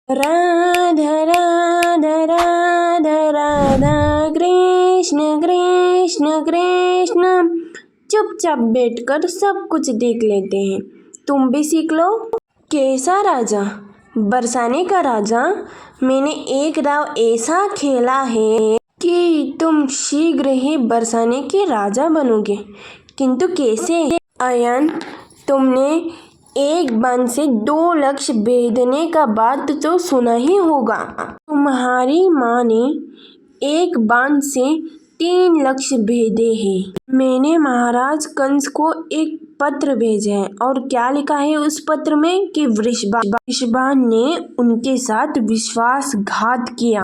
राधा राधा राधा राधा कृष्ण कृष्ण कृष्ण। चुपचाप बैठकर सब कुछ देख लेते हैं, तुम भी सीख लो। कैसा राजा? बरसाने का राजा। मैंने एक दाव ऐसा खेला है कि तुम शीघ्र ही बरसाने के राजा बनोगे। किंतु कैसे? अयन, तुमने एक बाण से 2 लक्ष्य भेदने का बात तो सुना ही होगा। तुम्हारी माँ ने एक बाण से 3 लक्ष्य भेदे हैं। मैंने महाराज कंस को एक पत्र भेजा है, और क्या लिखा है उस पत्र में कि वृषभान ने उनके साथ विश्वासघात किया।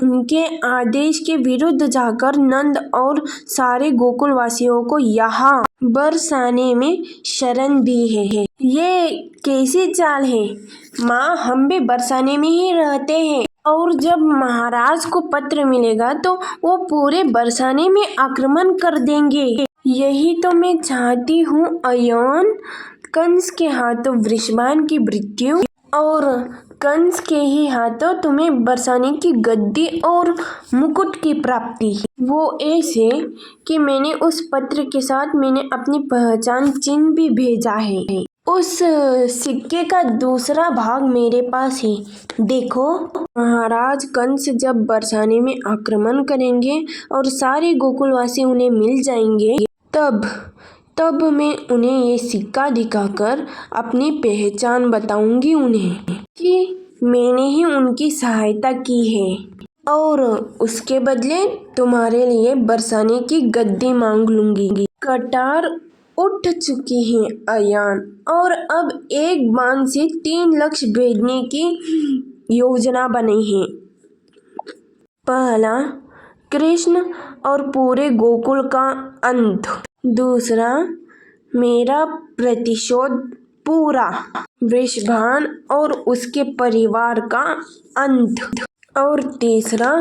उनके आदेश के विरुद्ध जाकर नंद और सारे गोकुल वासियों को यहाँ बरसाने में शरण दी है। ये कैसी चाल है माँ? हम भी बरसाने में ही रहते हैं, और जब महाराज को पत्र मिलेगा तो वो पूरे बरसाने में आक्रमण कर देंगे। यही तो मैं चाहती हूँ अयन। कंस के हाथों वृषभान की मृत्यु, और कंस के ही हाथों तुम्हें बरसाने की गद्दी और मुकुट की प्राप्ति। वो ऐसे कि मैंने उस पत्र के साथ मैंने अपनी पहचान चिन्ह भी भेजा है। उस सिक्के का दूसरा भाग मेरे पास है, देखो। महाराज कंस जब बरसाने में आक्रमण करेंगे और सारे गोकुलवासी उन्हें मिल जाएंगे, तब मैं उन्हें ये सिक्का दिखाकर अपनी पहचान बताऊंगी उन्हें कि मैंने ही उनकी सहायता की है, और उसके बदले तुम्हारे लिए बरसाने की गद्दी मांग लूंगी। कटार उठ चुकी है अयान, और अब एक बाण से 3 लक्ष्य भेदने की योजना बनी है। पहला, कृष्ण और पूरे गोकुल का अंत। दूसरा, मेरा प्रतिशोध पूरा, वृषभान और उसके परिवार का अंत। और तीसरा,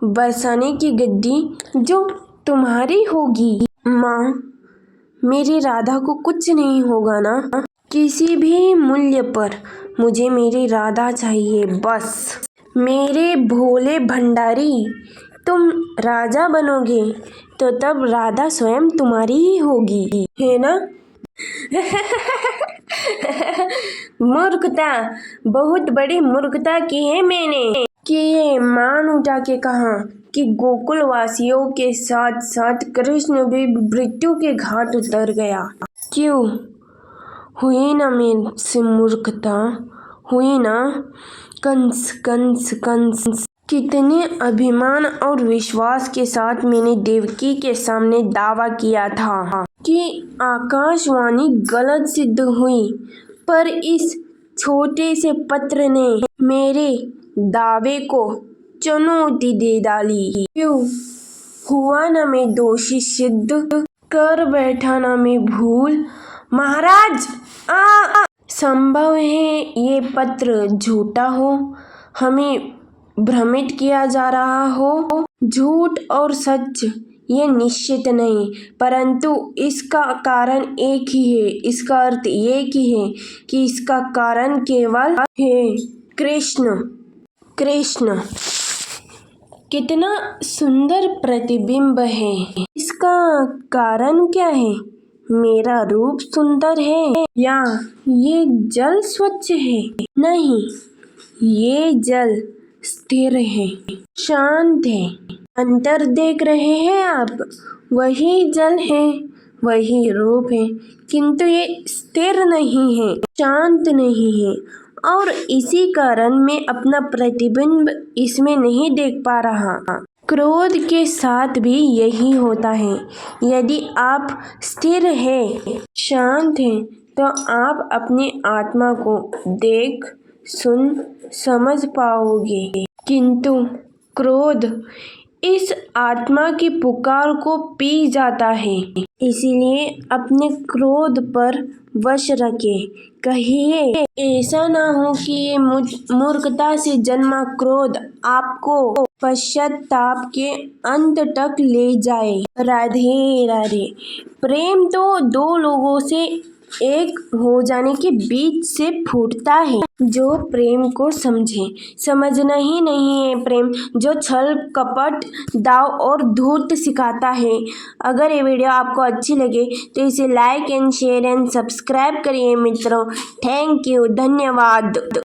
बरसाने की गद्दी जो तुम्हारी होगी। माँ, मेरी राधा को कुछ नहीं होगा ना? किसी भी मूल्य पर मुझे मेरी राधा चाहिए, बस। मेरे भोले भंडारी, तुम राजा बनोगे तो तब राधा स्वयं तुम्हारी ही होगी, है ना? मूर्खता, बहुत बड़ी मूर्खता की है मैंने कि ये मान उठा के कहा कि गोकुल वासियों के साथ साथ कृष्ण भी मृत्यु के घाट उतर गया। क्यों हुई ना मेरे से मूर्खता? हुई ना? कंस कंस कंस, कितने अभिमान और विश्वास के साथ मैंने देवकी के सामने दावा किया था कि आकाशवाणी गलत सिद्ध हुई, पर इस छोटे से पत्र ने मेरे दावे को चुनौती दे डाली। क्यों हुआ ना मैं दोषी सिद्ध, कर बैठा ना मैं भूल। महाराज, संभव है ये पत्र झूठा हो, हमें भ्रमित किया जा रहा हो। झूठ और सच ये निश्चित नहीं, परंतु इसका कारण एक ही है। इसका अर्थ एक ही है कि इसका कारण केवल है कृष्ण। कृष्ण कितना सुंदर प्रतिबिंब है। इसका कारण क्या है? मेरा रूप सुंदर है, या ये जल स्वच्छ है? नहीं, ये जल स्थिर है, शांत है। अंतर देख रहे हैं आप? वही जल है, वही रूप है, किंतु ये स्थिर नहीं है, शांत नहीं है, और इसी कारण मैं अपना प्रतिबिंब इसमें नहीं देख पा रहा। क्रोध के साथ भी यही होता है। यदि आप स्थिर हैं, शांत हैं, तो आप अपनी आत्मा को देख, सुन, समझ पाओगे। किंतु क्रोध इस आत्मा की पुकार को पी जाता है। इसीलिए अपने क्रोध पर वश रखें। कहिए, ऐसा ना हो कि ये मूर्खता से जन्मा क्रोध आपको पश्चाताप के अंत तक ले जाए। राधे राधे। प्रेम तो 2 लोगों से एक हो जाने के बीच से फूटता है। जो प्रेम को समझे, समझना ही नहीं है प्रेम, जो छल कपट दाव और धूर्त सिखाता है। अगर ये वीडियो आपको अच्छी लगे तो इसे like and share and subscribe करिए मित्रों। थैंक यू, धन्यवाद।